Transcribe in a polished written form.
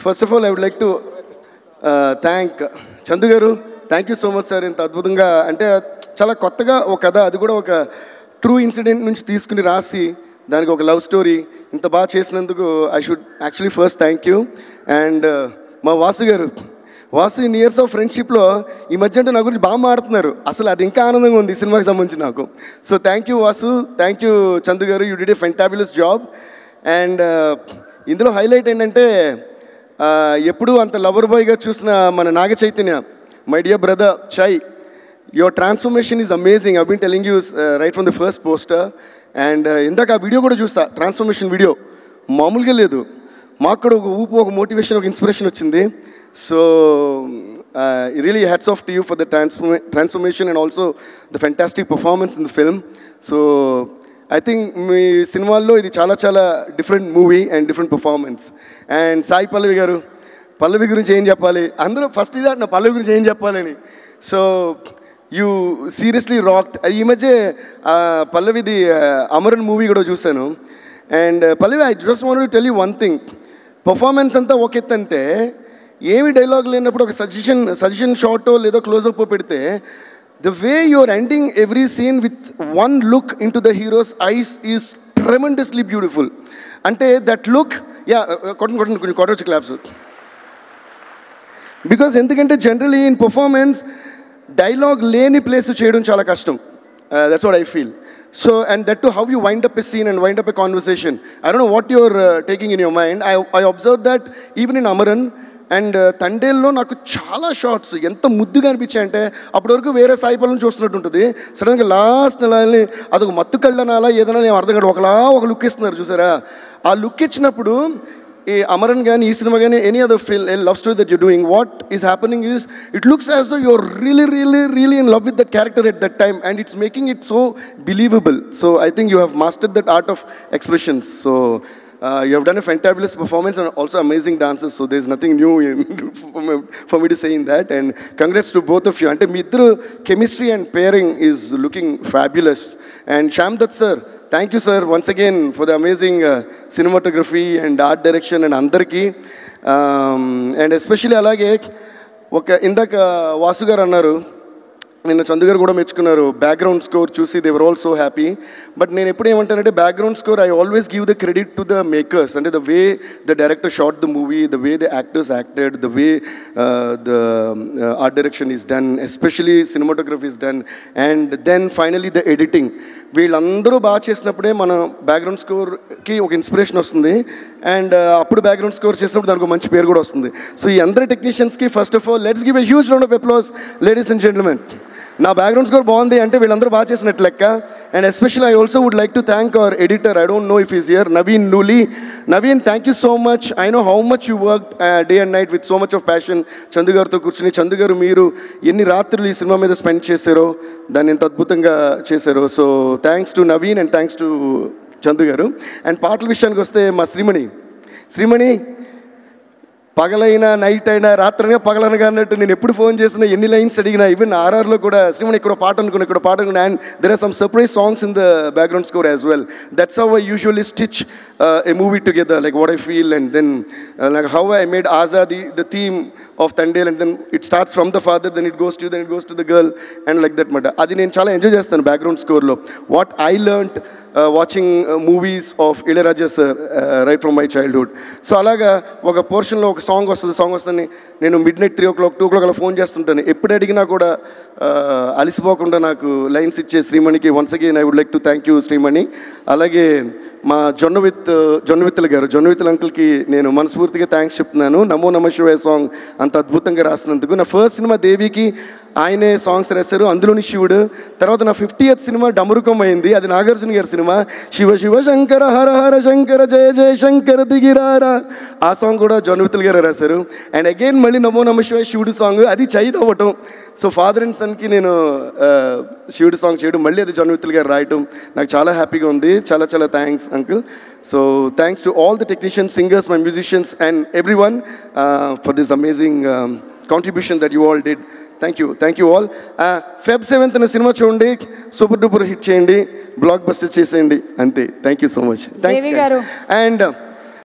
First of all I would like to thank Chandu garu. Thank you so much sir. ఇంత అద్భుతంగా అంటే చాలా కొత్తగా ఒక కథ, అది కూడా ఒక ట్రూ ఇన్సిడెంట్ నుంచి తీసుకుని రాసి దానికి ఒక లవ్ స్టోరీ ఇంత బాగా చేసినందుకు I should actually first thank you. And మా వాసు గారు, వాసు ఇన్ ఇయర్స్ ఆఫ్ ఫ్రెండ్షిప్లో ఈ మధ్య అంటే నా గురించి బాగా మాడుతున్నారు. అసలు అది ఇంకా ఆనందంగా ఉంది ఈ సినిమాకి సంబంధించి నాకు. So thank you Vasu, thank you Chandu garu, you did a fantabulous job. And ఇందులో హైలైట్ ఏంటంటే ఎప్పుడూ అంత లవర్ బాయ్గా చూసిన మన Naga Chaitanya, my dear brother Chay, your transformation is amazing. I been telling you right from the first poster. And ఇందాక ఆ వీడియో కూడా చూసా, ట్రాన్స్ఫర్మేషన్ వీడియో మామూలుగా లేదు. మాకు కూడా ఒక ఊపు, ఒక మోటివేషన్, ఒక ఇన్స్పిరేషన్ వచ్చింది. So really hats off to you for the transformation and also the fantastic performance in the film. So I think మీ సినిమాల్లో ఇది చాలా చాలా different movie and different performance. And Sai Pallavi garu, Pallavi గురించి ఏం చెప్పాలి, అందరూ ఫస్ట్ ఇదే నా పల్లవి గురించి ఏం చెప్పాలని. So you seriously rocked. ఈ మధ్య పల్లవిది అమరన్ మూవీ కూడా చూశాను. And Pallavi, I just want to tell you one thing. Performance అంతా ఒక ఎత్తు అంటే ఏమి డైలాగ్ లేనప్పుడు ఒక సజెషన్ షార్టో లేదో క్లోజప్ పెడితే the way you're ending every scene with one look into the hero's eyes is tremendously beautiful. Ante that look, yeah, cotton claps. Because endukante generally in performance dialogue leni place cheyadam chaala kashtam. That's what I feel. So, and that too how you wind up a scene and wind up a conversation. I don't know what you're taking in your mind. I observed that even in Amaran and తండేల్లో నాకు చాలా shorts ఎంత ముద్దుగా అనిపించాయి అంటే అప్పటి వరకు వేరే సాయిపల్ని చూస్తున్నట్టు ఉంటుంది. సడన్గా లాస్ట్ నెలని అదొక మత్తు కళ్ళనాలా ఏదైనా నేను అర్థం కాదు, ఒక లుక్ ఇస్తున్నారు చూసారా. ఆ లుక్ ఇచ్చినప్పుడు ఈ అమరన్ కానీ ఈ సినిమా కానీ any other love story that you doing, what is happening is it looks as though you're really in love with that character at that time and it's making it so believable. So I think you have mastered that art of expressions. So you have done a fantabulous performance and also amazing dances, so there's nothing new for me to say in that. And congrats to both of you. Ante మీ ఇద్దరు chemistry and pairing is looking fabulous. And Shyam Dutt sir, thank you sir once again for the amazing cinematography and art direction and andarki. And especially alage oka indaka Vasu garu annaru, నిన్న చందు గారు కూడా మెచ్చుకున్నారు background score చూసి, they were all so happy. But నేను ఎప్పుడు ఏమంటానంటే background score I always give the credit to the makers. అంటే the way the director shot the movie, the way the actors acted, the way the art direction is done, especially cinematography is done, and then finally the editing. వీళ్ళందరూ బాగా చేసినప్పుడే మన background స్కోర్కి ఒక inspiration వస్తుంది. And అప్పుడు background score చేసినప్పుడు దానికి ఒక మంచి పేరు కూడా వస్తుంది. సో ఈ అందరి టెక్నీషియన్స్కి first of all let's give a huge round of applause ladies and gentlemen. నా బ్యాక్గ్రౌండ్ స్కోర్ బాగుంది అంటే వీళ్ళందరూ బాగా చేసినట్టు లెక్క. And especially I also would like to thank our editor, I don't know if is here, Naveen Nooli. Naveen, thank you so much. I know how much you work day and night with so much of passion. Chandu గారితో కూర్చుని, చందు గారు మీరు ఎన్ని రాత్రులు ఈ cinema మీద spend చేశారో, దాన్ని ఎంత అద్భుతంగా చేశారో. So thanks to Naveen and thanks to Chandu గారు. అండ్ పాటల విషయానికి వస్తే మా శ్రీమణి పగలైనా నైట్ అయినా రాత్రైనా పగలనగా అన్నట్టు నేను ఎప్పుడు ఫోన్ చేసినా ఎన్ని లైన్స్ అడిగినా, ఈవెన్ ఆర్ఆర్లో కూడా శ్రీమణి ఇక్కడ పాట అనుకున్నా, ఇక్కడ పాట అనుకున్నా. And there are some surprise songs in the background score as well. That's how I usually stitch a movie together, like what I feel, and then like how I made Azadi the theme of Tandel, and then it starts from the father, then it goes to the girl, and like that మాట. అది నేను చాలా enjoy చేస్తాను background స్కోర్లో. What I learned watching movies of Ilaiyaraaja sir right from my childhood. So అలాగా ఒక పోర్షన్లో ఒక song వస్తుంది, నేను midnight 3 o'clock 2 o'clock అలా ఫోన్ చేస్తుంటాను. ఎప్పుడు అడిగినా కూడా అలిసిపోకుండా నాకు లైన్స్ ఇచ్చే శ్రీమణికి once again I would like to thank you Sreemani. అలాగే మా జొన్నవిత్తుల గారు, జొన్నవిత్తుల అంకుల్కి నేను మనస్ఫూర్తిగా థ్యాంక్స్ చెప్తున్నాను. నమో నమ శివాయ సాంగ్ అంత అద్భుతంగా రాసినందుకు. నా ఫస్ట్ సినిమా దేవికి ఆయనే సాంగ్స్ రాశారు, అందులోని శివుడు. తర్వాత నా 50th సినిమా డమరుకం అయింది, అది నాగార్జున గారి సినిమా. శివ శివ శంకర హర హర శంకర జయ జయ శంకర దిగిరారా, ఆ సాంగ్ కూడా జొన్నవిత్తుల గారు రాశారు. అండ్ అగైన్ మళ్ళీ నమో నమ శివాయ శివుడు సాంగ్, అది చైత్ అవ్వటం. సో ఫాదర్ అండ్ సన్కి నేను శివుడు సాంగ్ చేయడం, మళ్ళీ అది జొన్నవిత్తుల గారు రాయటం నాకు చాలా హ్యాపీగా ఉంది. చాలా చాలా thanks uncle. So thanks to all the technicians, singers, my musicians and every one for this amazing contribution that you all did. Thank you all. Feb 7th cinema చూడండి, సూపర్ డూపర్ హిట్ చేయండి, block buster చేసేయండి, అంతే. Thank you so much. Thanks. And